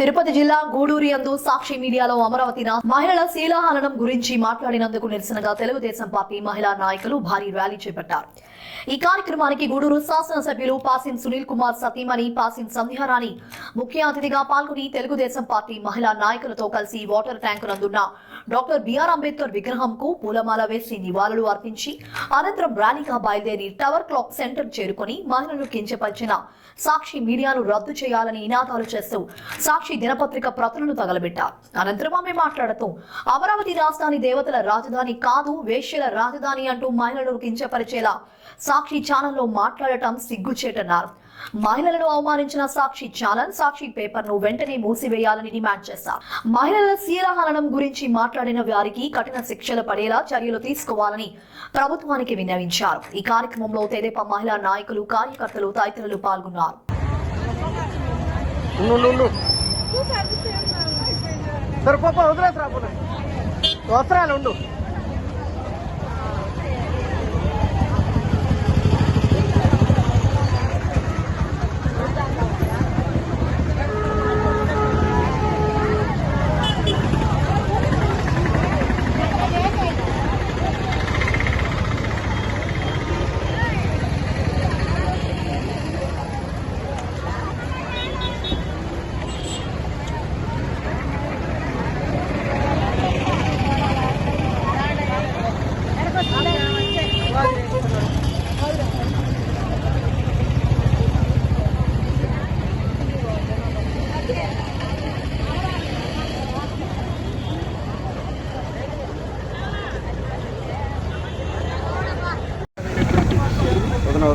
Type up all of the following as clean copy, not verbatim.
తిరుపతి జిల్లా గూడూరు యందు సాక్షి మీడియాలో అమరావతి మహిళల శీలాహరణం గురించి మాట్లాడినందుకు నిరసనగా తెలుగుదేశం పార్టీ మహిళా నాయకులు భారీ ర్యాలీ చేపట్టారు. ఈ కార్యక్రమానికి గూడూరు శాసనసభ్యులు పాసిం సునీల్ కుమార్ సతీమణి పాసిం సంధ్యారాణి ముఖ్య అతిథిగా పాల్గొని తెలుగుదేశం పార్టీ మహిళా నాయకులతో కలిసి వాటర్ ట్యాంకు నందున్న డాక్టర్ బిఆర్ అంబేద్కర్ విగ్రహంకు పూలమాల వేసి నివాళులు అర్పించి అనంతరం ర్యాలీగా బయలుదేరి టవర్ క్లాక్ సెంటర్ చేరుకుని మహిళలు కించపరిచిన సాక్షి మీడియాను రద్దు చేయాలని నినాదాలు చేస్తూ సాక్షి దినపత్రిక ప్రతులను తగలబెట్టారు. అనంతరం ఆమె మాట్లాడుతూ అమరావతి రాజధాని దేవతల రాజధాని కాదు, వేశ్యల రాజధాని అంటూ మహిళలను కించపరిచేలా సాక్షి ఛానల్లో మాట్లాడటం సిగ్గుచేటన్నారు. మహిళలను అవమానించిన సాక్షి ఛానల్, సాక్షి పేపర్ ను వెంటనే మూసివేయాలని డిమాండ్ చేశారు. మహిళల శీలహరణం గురించి మాట్లాడిన వారికి కఠిన శిక్షలు పడేలా చర్యలు తీసుకోవాలని ప్రభుత్వానికి విన్నవించారు. ఈ కార్యక్రమంలో తెదేపా మహిళా నాయకులు, కార్యకర్తలు తదితరులు పాల్గొన్నారు.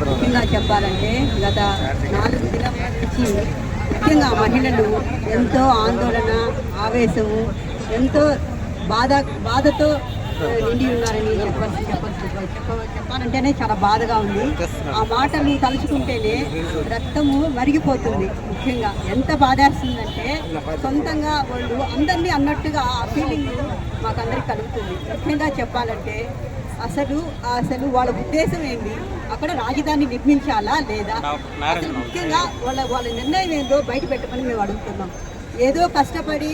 ముఖ్యంగా చెప్పాలంటే గత 4 దినాల నుంచి ముఖ్యంగా మహిళలు ఎంతో ఆందోళన, ఆవేశము, ఎంతో బాధతో నిండి ఉన్నారని చెప్పాలంటేనే చాలా బాధగా ఉంది. ఆ మాటలు తలుచుకుంటేనే రక్తము మరిగిపోతుంది. ముఖ్యంగా ఎంత బాధేస్తుందంటే సొంతంగా వాళ్ళు అందరినీ అన్నట్టుగా ఆ ఫీలింగ్ మాకందరికి కలుగుతుంది. ముఖ్యంగా చెప్పాలంటే అసలు వాళ్ళ ఉద్దేశం ఏంటి, అక్కడ రాజధాని నిర్మించాలా లేదా, అసలు ముఖ్యంగా వాళ్ళ నిర్ణయం ఏందో బయట పెట్టమని మేము అడుగుతున్నాం. ఏదో కష్టపడి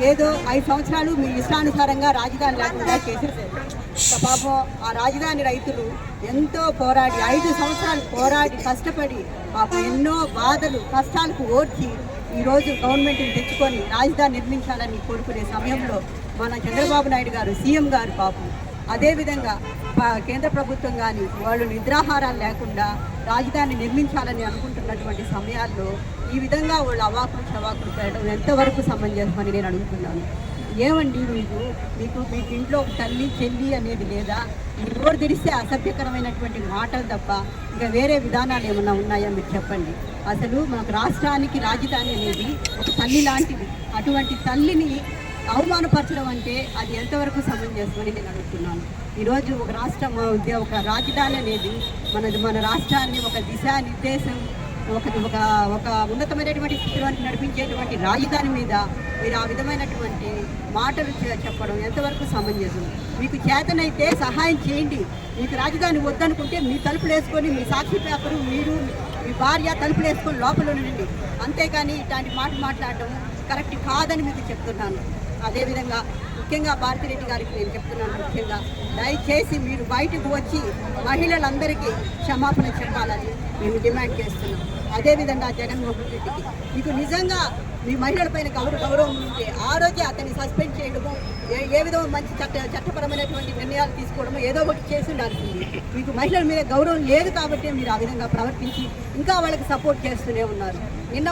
ఏదో 5 సంవత్సరాలు మీ ఇష్టానుసారంగా రాజధాని లేకుండా చేసేసారు. పాపం ఆ రాజధాని రైతులు ఎంతో పోరాడి 5 సంవత్సరాలు పోరాడి కష్టపడి పాపం ఎన్నో బాధలు కష్టాలకు ఓర్చి ఈరోజు గవర్నమెంట్ని తెచ్చుకొని రాజధాని నిర్మించాలని కోరుకునే సమయంలో మన చంద్రబాబు నాయుడు గారు, సీఎం గారు పాపం అదేవిధంగా కేంద్ర ప్రభుత్వం కానీ వాళ్ళు నిద్రాహారాలు లేకుండా రాజధాని నిర్మించాలని అనుకుంటున్నటువంటి సమయాల్లో ఈ విధంగా వాళ్ళు అవాకులు చవాకులు పెట్టడం ఎంతవరకు సమంజసమని నేను అడుగుతున్నాను. ఏమండి మీకు ఇంట్లో తల్లి చెల్లి అనేది లేదా? మీ నోరు తెరిస్తే అసభ్యకరమైనటువంటి మాటలు తప్ప ఇంకా వేరే విధానాలు ఏమన్నా ఉన్నాయా మీరు చెప్పండి. అసలు మనకు రాష్ట్రానికి రాజధాని అనేది ఒక తల్లి లాంటిది. అటువంటి తల్లిని అవమానపరచడం అంటే అది ఎంతవరకు సమంజసమని నేను అడుగుతున్నాను. ఈరోజు ఒక రాజధాని అనేది మన రాష్ట్రాన్ని ఒక దిశానిర్దేశం, ఒక ఉన్నతమైనటువంటి స్థితిలోకి నడిపించేటువంటి రాజధాని మీద మీరు ఆ విధమైనటువంటి మాటలు చెప్పడం ఎంతవరకు సమంజసం? మీకు చేతనైతే సహాయం చేయండి. మీకు రాజధాని వద్దనుకుంటే మీ తలుపులు వేసుకొని మీ సాక్షి పేపరు మీరు మీ భార్య తలుపులు వేసుకొని లోపల ఉండండి. అంతేకాని ఇట్లాంటి మాట్లాడడం కరెక్ట్ కాదని మీకు చెప్తున్నాను. అదేవిధంగా ముఖ్యంగా భారతిరెడ్డి గారికి నేను చెప్తున్నాను, ముఖ్యంగా దయచేసి మీరు బయటకు వచ్చి మహిళలందరికీ క్షమాపణ చెప్పాలని మేము డిమాండ్ చేస్తున్నాం. అదేవిధంగా జగన్మోహన్ రెడ్డికి మీకు నిజంగా మీ మహిళలపైన గౌరవం ఉంటే ఆ రోజే అతన్ని సస్పెండ్ చేయడము, ఏ విధంగా మంచి చట్టపరమైనటువంటి నిర్ణయాలు తీసుకోవడము ఏదో ఒకటి చేసి ఉండాల్సింది. మీకు మహిళల మీద గౌరవం లేదు కాబట్టి మీరు ఆ విధంగా ప్రవర్తించి ఇంకా వాళ్ళకి సపోర్ట్ చేస్తూనే ఉన్నారు.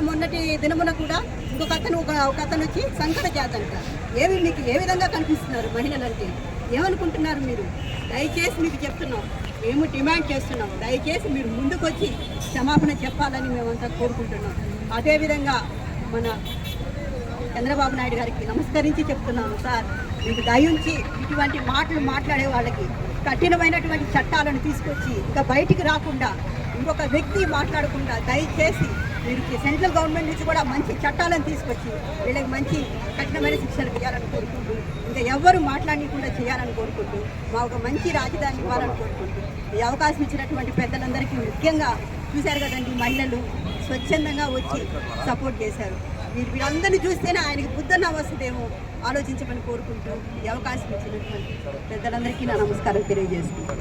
మొన్నటి దినమున కూడా ఒక అతను వచ్చి సంకట జాతంట మీకు ఏ విధంగా కనిపిస్తున్నారు మహిళలంటే? ఏమనుకుంటున్నారు మీరు? దయచేసి మీకు చెప్తున్నాం, మేము డిమాండ్ చేస్తున్నాం, దయచేసి మీరు ముందుకొచ్చి క్షమాపణ చెప్పాలని మేమంతా కోరుకుంటున్నాం. అదేవిధంగా మన చంద్రబాబు నాయుడు గారికి నమస్కరించి చెప్తున్నాను, సార్ మీకు దయించి ఇటువంటి మాటలు మాట్లాడే వాళ్ళకి కఠినమైనటువంటి చట్టాలను తీసుకొచ్చి ఇంకా బయటికి రాకుండా ఇంకొక వ్యక్తి మాట్లాడకుండా దయచేసి మీరు సెంట్రల్ గవర్నమెంట్ నుంచి కూడా మంచి చట్టాలను తీసుకొచ్చి వీళ్ళకి మంచి కఠినమైన శిక్షలు ఇవ్వాలని కోరుకుంటూ, ఇంకా ఎవరు మాట్లాడకుండా చేయాలని కోరుకుంటూ, మా ఒక మంచి రాజధాని ఇవ్వాలని కోరుకుంటూ ఈ అవకాశం ఇచ్చినటువంటి పెద్దలందరికీ ముఖ్యంగా చూశారు కదండి, మహిళలు స్వచ్ఛందంగా వచ్చి సపోర్ట్ చేశారు. వీళ్ళందరినీ చూస్తేనే ఆయనకి బుద్ధన్న వస్తుందేమో ఆలోచించమని కోరుకుంటూ ఈ అవకాశం ఇచ్చినటువంటి పెద్దలందరికీ నా నమస్కారం తెలియజేస్తున్నాను.